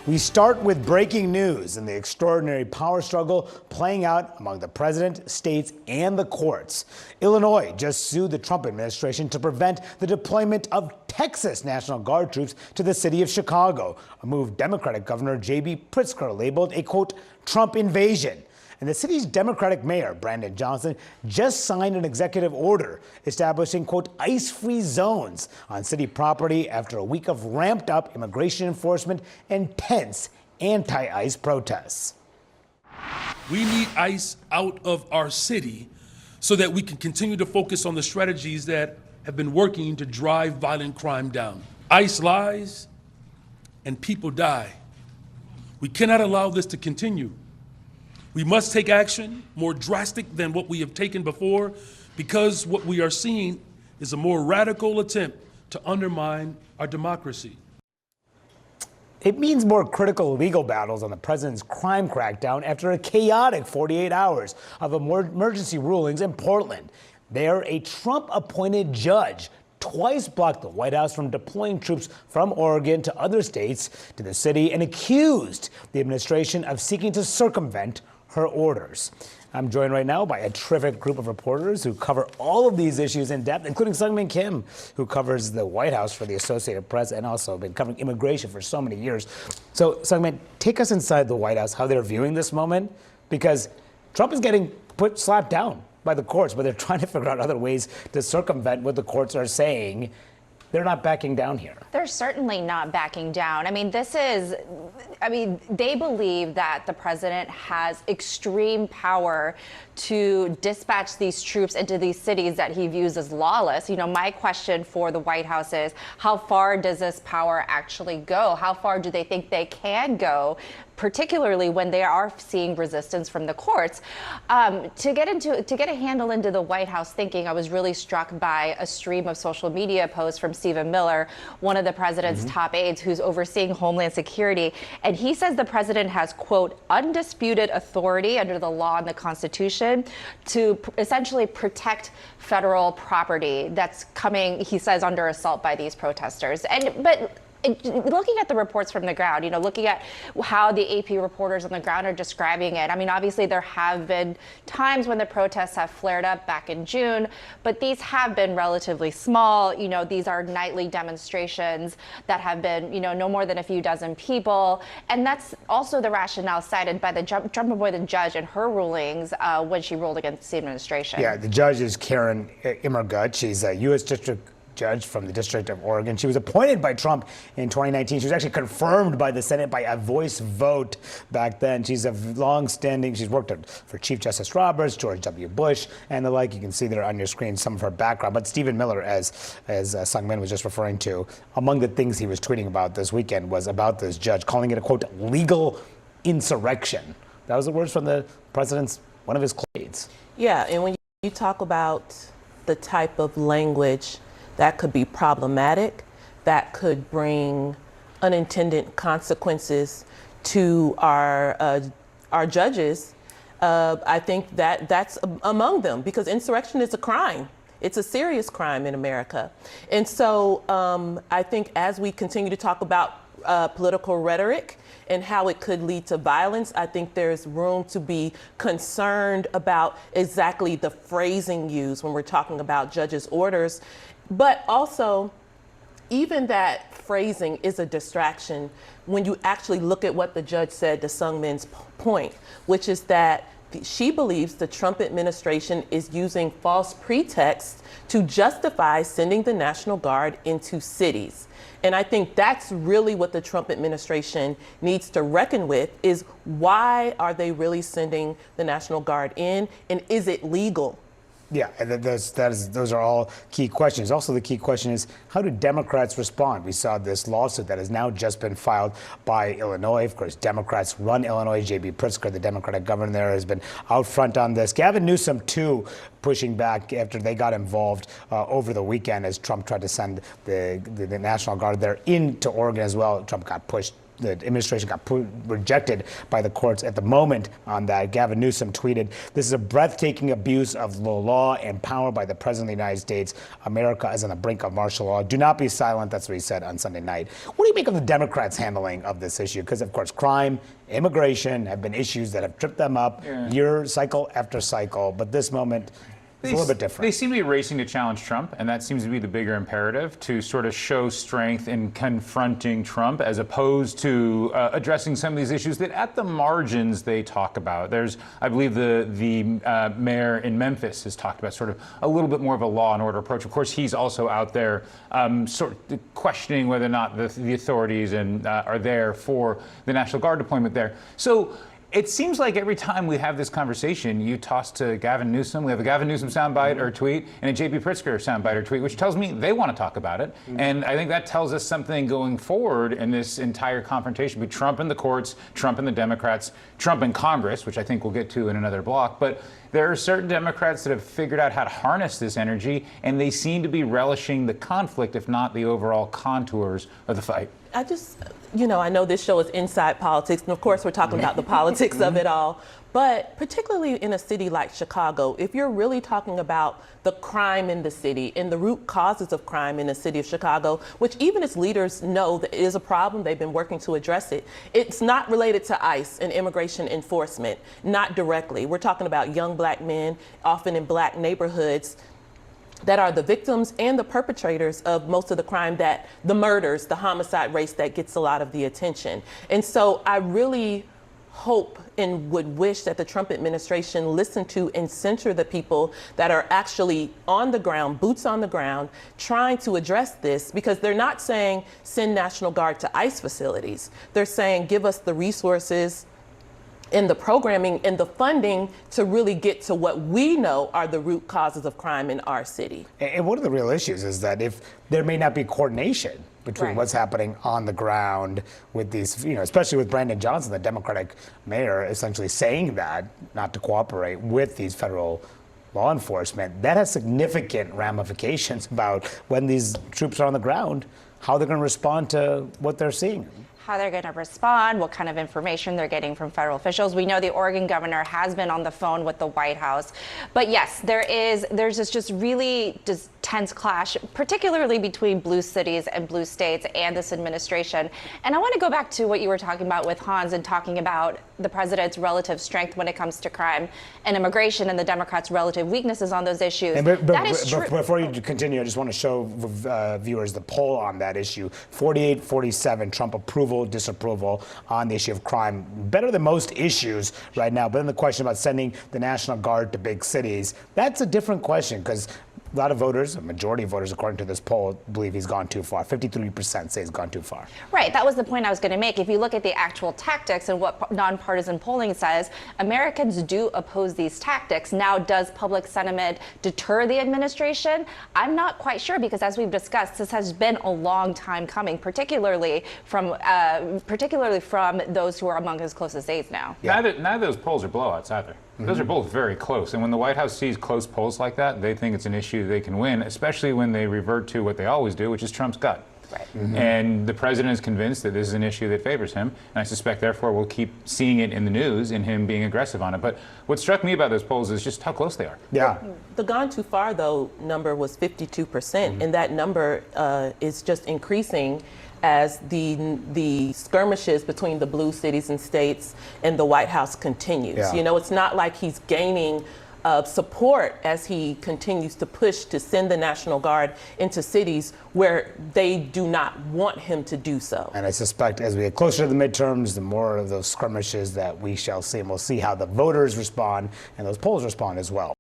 We start with breaking news and the extraordinary power struggle playing out among the president, states, and the courts. Illinois just sued the Trump administration to prevent the deployment of Texas National Guard troops to the city of Chicago, a move Democratic Governor J.B. Pritzker labeled a, quote, Trump invasion. And the city's Democratic mayor, Brandon Johnson, just signed an executive order establishing, quote, ice-free zones on city property after a week of ramped-up immigration enforcement and tense anti-ICE protests. We need ICE out of our city so that we can continue to focus on the strategies that have been working to drive violent crime down. ICE lies and people die. We cannot allow this to continue. We must take action more drastic than what we have taken before, because what we are seeing is a more radical attempt to undermine our democracy. It means more critical legal battles on the president's crime crackdown after a chaotic 48 hours of emergency rulings in Portland. There, a Trump-appointed judge twice blocked the White House from deploying troops from Oregon to other states to the city and accused the administration of seeking to circumvent her orders. I'm joined right now by a terrific group of reporters who cover all of these issues in depth, including Sungmin Kim, who covers the White House for the Associated Press and also been covering immigration for so many years. So, Sungmin, take us inside the White House, how they're viewing this moment, because Trump is getting slapped down by the courts, but they're trying to figure out other ways to circumvent what the courts are saying. They're not backing down here. They're certainly not backing down. I mean, they believe that the president has extreme power to dispatch these troops into these cities that he views as lawless. You know, my question for the White House is, how far does this power actually go? How far do they think they can go, particularly when they are seeing resistance from the courts? To get a handle into the White House thinking, I was really struck by a stream of social media posts from Stephen Miller, one of the president's top aides who's overseeing Homeland Security. And he says the president has, quote, undisputed authority under the law and the Constitution to essentially protect federal property that's coming, he says, under assault by these protesters. But looking at the reports from the ground, you know, looking at how the AP reporters on the ground are describing it, I mean, obviously there have been times when the protests have flared up back in June, but these have been relatively small. You know, these are nightly demonstrations that have been, you know, no more than a few dozen people. And that's also the rationale cited by the Trump-appointed judge in her rulings when she ruled against the administration. Yeah, the judge is Karen Immergut. She's a U.S. District Judge from the District of Oregon. She was appointed by Trump in 2019. She was actually confirmed by the Senate by a voice vote back then. She's a long-standing, she's worked for Chief Justice Roberts, George W. Bush, and the like. You can see there on your screen some of her background. But Stephen Miller, as Sungmin was just referring to, among the things he was tweeting about this weekend was about this judge, calling it a, quote, legal insurrection. That was the words from the president's, one of his aides. Yeah, and when you talk about the type of language that could be problematic, that could bring unintended consequences to our judges. I think that's among them, because insurrection is a crime. It's a serious crime in America. And so I think as we continue to talk about political rhetoric and how it could lead to violence, I think there's room to be concerned about exactly the phrasing used when we're talking about judges' orders. But also, even that phrasing is a distraction when you actually look at what the judge said to Sungmin's point, which is that she believes the Trump administration is using false pretexts to justify sending the National Guard into cities. And I think that's really what the Trump administration needs to reckon with, is why are they really sending the National Guard in, and is it legal? Yeah, and those are all key questions. Also, the key question is, how do Democrats respond? We saw this lawsuit that has now just been filed by Illinois. Of course, Democrats run Illinois. J.B. Pritzker, the Democratic governor there, has been out front on this. Gavin Newsom, too, pushing back after they got involved over the weekend as Trump tried to send the National Guard there into Oregon as well. Trump got pushed the administration got rejected by the courts at the moment on that. Gavin Newsom tweeted, "This is a breathtaking abuse of the law and power by the President of the United States. America is on the brink of martial law. Do not be silent." That's what he said on Sunday night. What do you make of the Democrats' handling of this issue? Because, of course, crime, immigration have been issues that have tripped them up year, cycle after cycle. But this moment, it's a little bit different. They seem to be racing to challenge Trump, and that seems to be the bigger imperative, to sort of show strength in confronting Trump as opposed to addressing some of these issues that at the margins they talk about. There's, I believe the mayor in Memphis has talked about sort of a little bit more of a law and order approach. Of course, he's also out there sort of questioning whether or not the authorities are there for the National Guard deployment there. So it seems like every time we have this conversation, you toss to Gavin Newsom. We have a Gavin Newsom soundbite or tweet and a J.B. Pritzker soundbite or tweet, which tells me they want to talk about it. And I think that tells us something going forward in this entire confrontation between Trump and the courts, Trump and the Democrats, Trump and Congress, which I think we'll get to in another block. But there are certain Democrats that have figured out how to harness this energy, and they seem to be relishing the conflict, if not the overall contours of the fight. I know this show is inside politics, and of course we're talking about the politics of it all, but particularly in a city like Chicago, if you're really talking about the crime in the city and the root causes of crime in the city of Chicago, which even its leaders know that is a problem, they've been working to address it, it's not related to ICE and immigration enforcement, not directly. We're talking about young black men, often in black neighborhoods, that are the victims and the perpetrators of most of the crime, that the murders, the homicide rates that gets a lot of the attention. And so I really hope and would wish that the Trump administration listen to and censure the people that are actually on the ground, boots on the ground, trying to address this, because they're not saying send National Guard to ICE facilities. They're saying give us the resources in the programming and the funding to really get to what we know are the root causes of crime in our city. And one of the real issues is that if there may not be coordination between what's happening on the ground with these, especially with Brandon Johnson, the Democratic mayor, essentially saying that not to cooperate with these federal law enforcement, that has significant ramifications about when these troops are on the ground, how they're going to respond to what they're seeing. How they're going to respond, what kind of information they're getting from federal officials. We know the Oregon governor has been on the phone with the White House. But yes, there's this just really tense clash, particularly between blue cities and blue states and this administration. And I want to go back to what you were talking about with Hans and talking about the president's relative strength when it comes to crime and immigration and the Democrats' relative weaknesses on those issues. That is true. Before you continue, I just want to show viewers the poll on that issue. 48-47 Trump approval, disapproval on the issue of crime. Better than most issues right now. But then the question about sending the National Guard to big cities, that's a different question, because a lot of voters, a majority of voters, according to this poll, believe he's gone too far. 53% say he's gone too far. Right. That was the point I was going to make. If you look at the actual tactics and what nonpartisan polling says, Americans do oppose these tactics. Now, does public sentiment deter the administration? I'm not quite sure, because as we've discussed, this has been a long time coming, particularly from those who are among his closest aides now. Yeah. Neither of those polls are blowouts either. Those are both very close. And when the White House sees close polls like that, they think it's an issue they can win, especially when they revert to what they always do, which is Trump's gut. Right. And the president is convinced that this is an issue that favors him. And I suspect, therefore, we'll keep seeing it in the news and him being aggressive on it. But what struck me about those polls is just how close they are. Yeah. The gone too far, though, number was 52%. And that number is just increasing as the skirmishes between the blue cities and states and the White House continues. Yeah. It's not like he's gaining support as he continues to push to send the National Guard into cities where they do not want him to do so. And I suspect as we get closer to the midterms, the more of those skirmishes that we shall see, and we'll see how the voters respond and those polls respond as well.